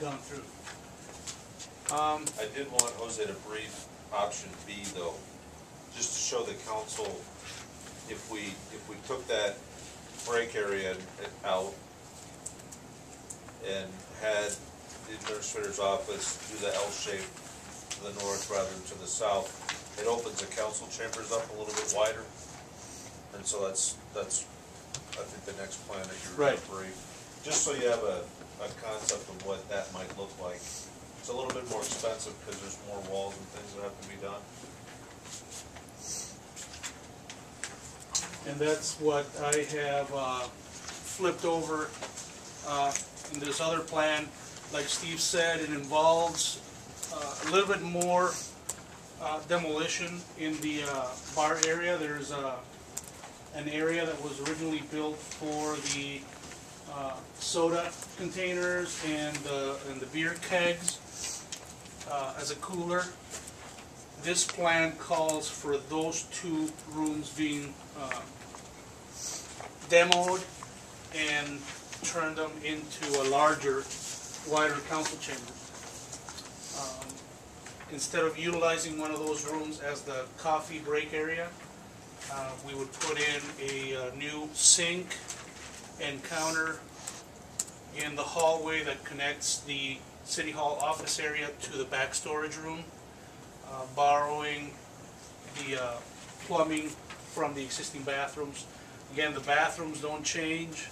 gone through. I did want Jose to brief option B though, just to show the council, if we took that break area out and had the administrator's office do the L shape to the north rather than to the south, it opens the council chambers up a little bit wider. And so that's I think the next plan that you're going to brief. Just so you have a concept of what that might look like. It's a little bit more expensive because there's more walls and things that have to be done. And that's what I have flipped over in this other plan. Like Steve said, it involves a little bit more demolition in the bar area. There's an area that was originally built for the soda containers and the beer kegs as a cooler. This plan calls for those two rooms being demoed and turn them into a larger, wider council chamber. Instead of utilizing one of those rooms as the coffee break area, we would put in a new sink and counter in the hallway that connects the City Hall office area to the back storage room, borrowing the plumbing from the existing bathrooms. Again, the bathrooms don't change.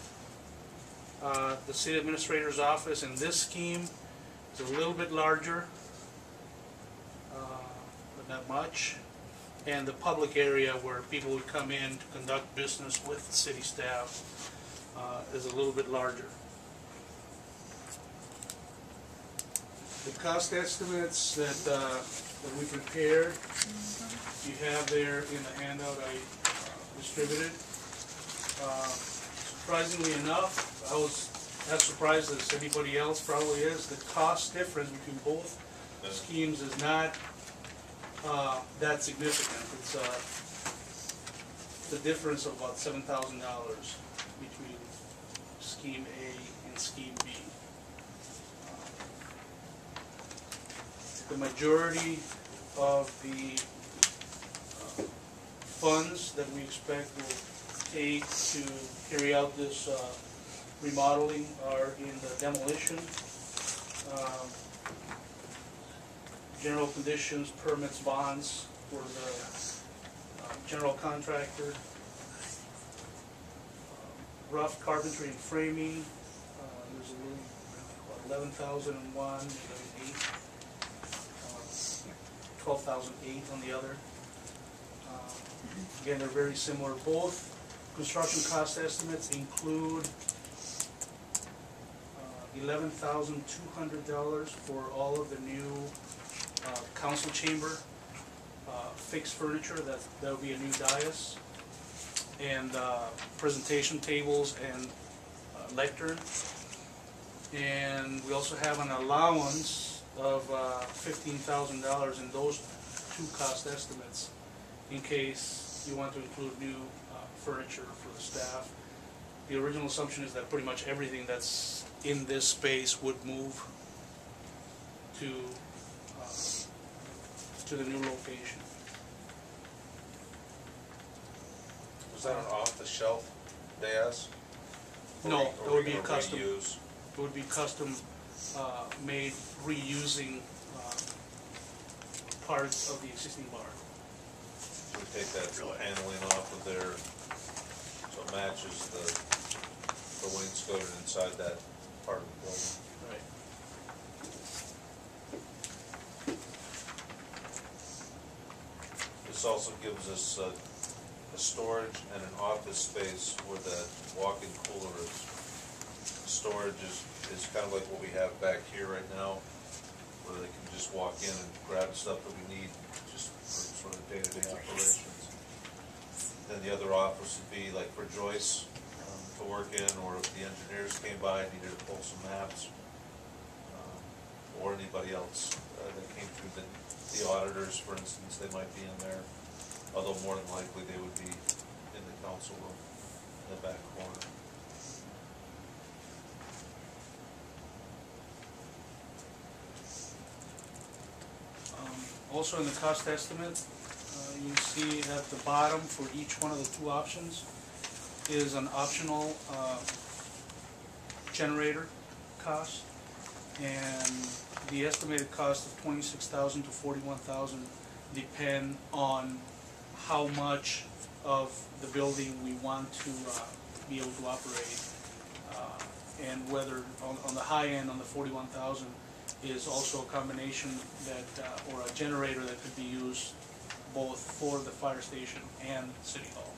The city administrator's office in this scheme is a little bit larger, but not much. And the public area where people would come in to conduct business with the city staff is a little bit larger. The cost estimates that we prepared, you have there in the handout I distributed. Surprisingly enough, I was as surprised as anybody else probably is. The cost difference between both schemes is not that significant. It's the difference of about $7,000 between Scheme A and Scheme B. The majority of the funds that we expect will take to carry out this remodeling are in the demolition, general conditions, permits, bonds for the general contractor, rough carpentry and framing. There's a little 11,001, 12,008 on the other. Again, they're very similar. Both construction cost estimates include $11,200 for all of the new council chamber fixed furniture. That will be a new dais, and presentation tables and lectern. And we also have an allowance of $15,000 in those two cost estimates, in case you want to include new furniture for the staff. The original assumption is that pretty much everything that's in this space would move to the new location. Was that an off-the-shelf dais? No, it would be custom. It would be custom made, reusing parts of the existing bar. So we take that paneling off of there so it matches the wainscoting inside that part of the building. Right. This also gives us a storage and an office space where that walk-in cooler is. Storage is kind of like what we have back here right now, where they can just walk in and grab stuff that we need just for sort of day-to-day operations. Then the other office would be like for Joyce to work in, or if the engineers came by and needed to pull some maps, or anybody else that came through, the auditors, for instance, they might be in there, although more than likely they would be in the council room in the back corner. Also in the cost estimate, you see at the bottom for each one of the two options is an optional generator cost, and the estimated cost of $26,000 to $41,000 depend on how much of the building we want to be able to operate, and whether on the high end, on the $41,000, is also a combination that or a generator that could be used both for the fire station and City Hall.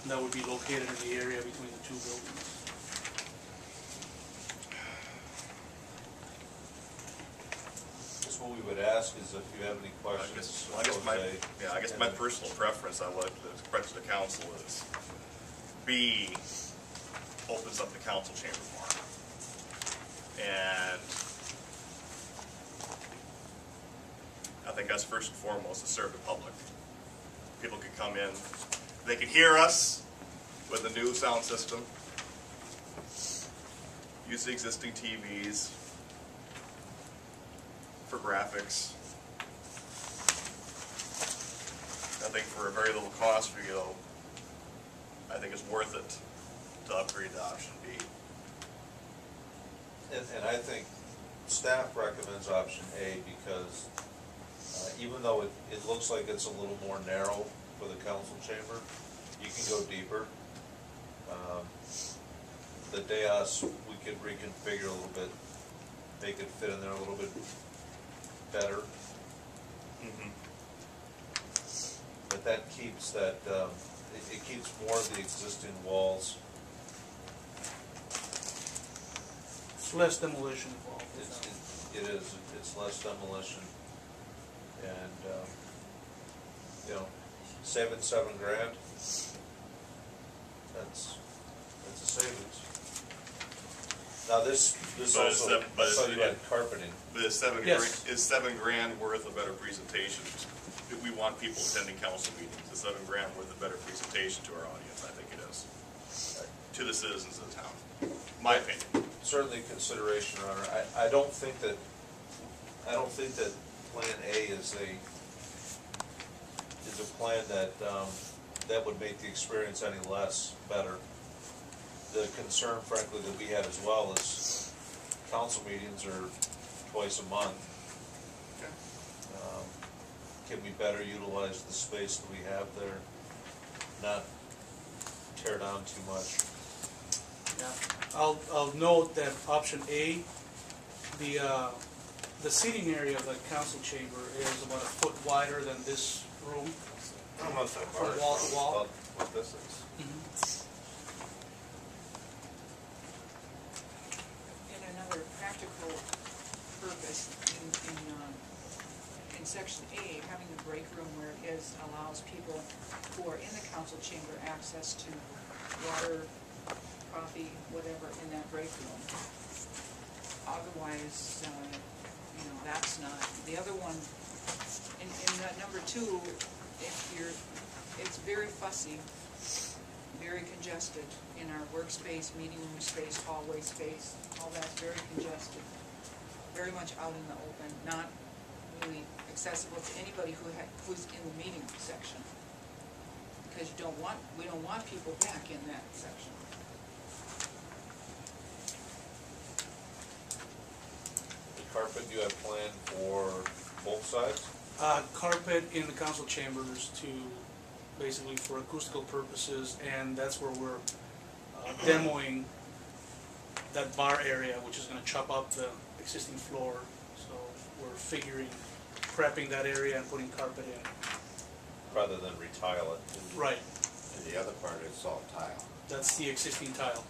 That would be located in the area between the two buildings. Just what we would ask is if you have any questions. I guess my personal preference I would like to express to the council is B opens up the council chamber more. And I think that's first and foremost to serve the public. People can come in, they can hear us with the new sound system, use the existing TVs for graphics. I think for a very little cost for you, I think it's worth it to upgrade to option B. And I think staff recommends option A because even though it looks like it's a little more narrow for the council chamber, you can go deeper. The dais, we could reconfigure a little bit, make it fit in there a little bit better. Mm-hmm. But that keeps that, it keeps more of the existing walls. It's less demolition involved. It's less demolition, and you know, saving $7 grand. That's a savings. Now this also, I saw you had carpeting. But is Yes. $7 grand worth a better presentation? If we want people attending council meetings, is $7 grand worth a better presentation to our audience? I think it is. To the citizens of the town. My opinion. Certainly consideration, Your Honor. I don't think that Plan A is a plan that would make the experience any less better. The concern, frankly, that we had as well is council meetings are twice a month. Okay. Can we better utilize the space that we have there, not tear down too much? Yeah. I'll note that option A, the seating area of the council chamber is about a foot wider than this room. Almost that From wall to wall. About what this is. And another practical purpose in section A, having the break room where it is allows people who are in the council chamber access to water, coffee, whatever in that break room. Otherwise, that's not. The other one, in that number 2, it's very fussy, very congested in our workspace, meeting room space, hallway space. All that's very congested, very much out in the open, not really accessible to anybody who's in the meeting section. Because we don't want people back in that section. The carpet you have planned for both sides? Carpet in the council chambers to basically for acoustical purposes, and that's where we're demoing that bar area, which is going to chop up the existing floor. So we're figuring prepping that area and putting carpet in. Rather than retile it. Right. And the other part is all tile. That's the existing tile.